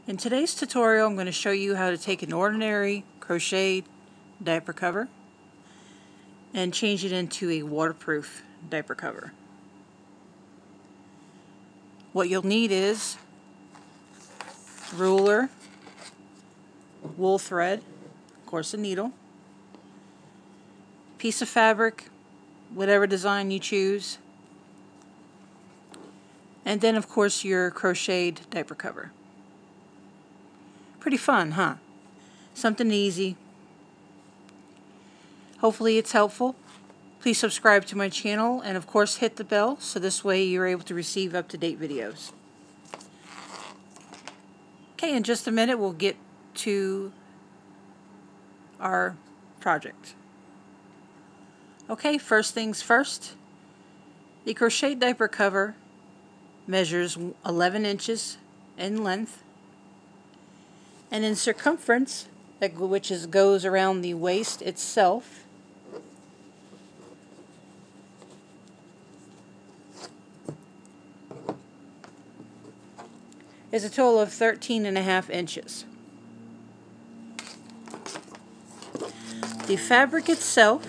In today's tutorial, I'm going to show you how to take an ordinary crocheted diaper cover and change it into a waterproof diaper cover. What you'll need is ruler, wool thread, of course a needle, piece of fabric, whatever design you choose, and then of course your crocheted diaper cover. Pretty fun, huh? Something easy. Hopefully it's helpful. Please subscribe to my channel and of course hit the bell so this way you're able to receive up-to-date videos. Okay, in just a minute we'll get to our project. Okay, first things first. The crochet diaper cover measures 11 inches in length, and in circumference, which goes around the waist itself, is a total of 13.5 inches. The fabric itself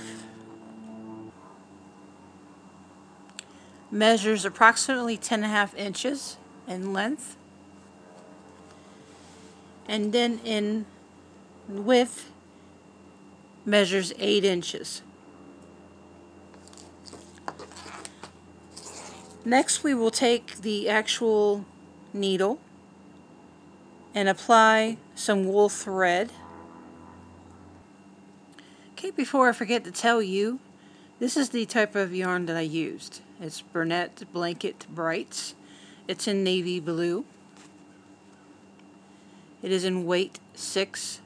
measures approximately 10.5 inches in length, and then in width measures 8 inches. Next we will take the actual needle and apply some wool thread. Okay, before I forget to tell you, this is the type of yarn that I used. It's Burnett Blanket Brights. It's in navy blue. It is in weight 6.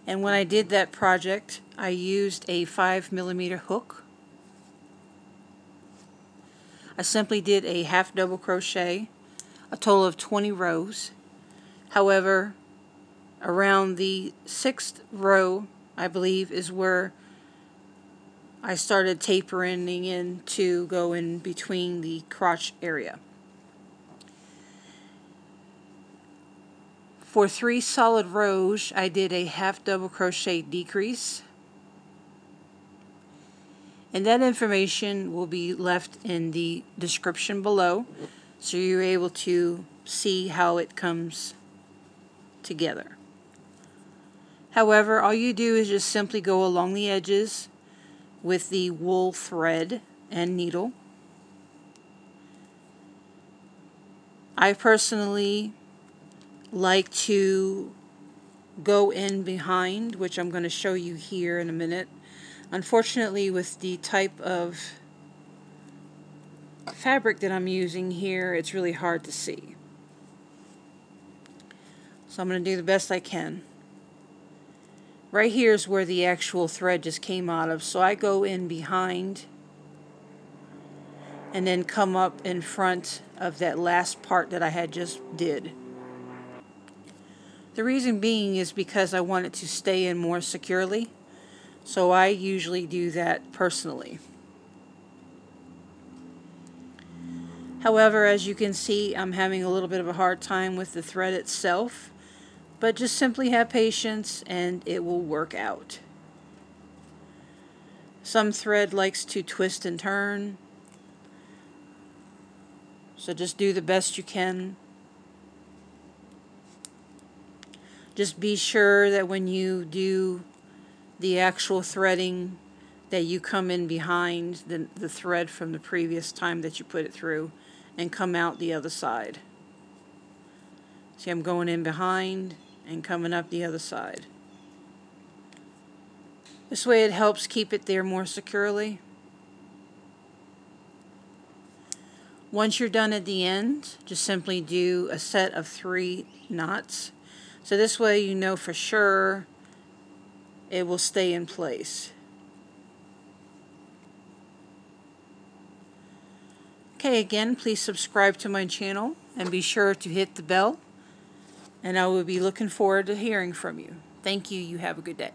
And when I did that project, I used a 5mm hook. I simply did a half double crochet, a total of 20 rows. However, around the 6th row, I believe, is where I started tapering in to go in between the crotch area. For 3 solid rows, I did a half double crochet decrease, and that information will be left in the description below, so you're able to see how it comes together. However, all you do is just simply go along the edges with the wool thread and needle. I personally like to go in behind, which I'm going to show you here in a minute. Unfortunately, with the type of fabric that I'm using here, it's really hard to see. So I'm going to do the best I can. Right here is where the actual thread just came out of, so I go in behind and then come up in front of that last part that I had just did. The reason being is because I want it to stay in more securely, so I usually do that personally. However, as you can see, I'm having a little bit of a hard time with the thread itself, but just simply have patience and it will work out. Some thread likes to twist and turn, so just do the best you can. Just be sure that when you do the actual threading that you come in behind the thread from the previous time that you put it through and come out the other side. See, I'm going in behind and coming up the other side. This way it helps keep it there more securely. Once you're done at the end, just simply do a set of 3 knots. So this way you know for sure it will stay in place. Okay, again, please subscribe to my channel and be sure to hit the bell, and I will be looking forward to hearing from you. Thank you. You have a good day.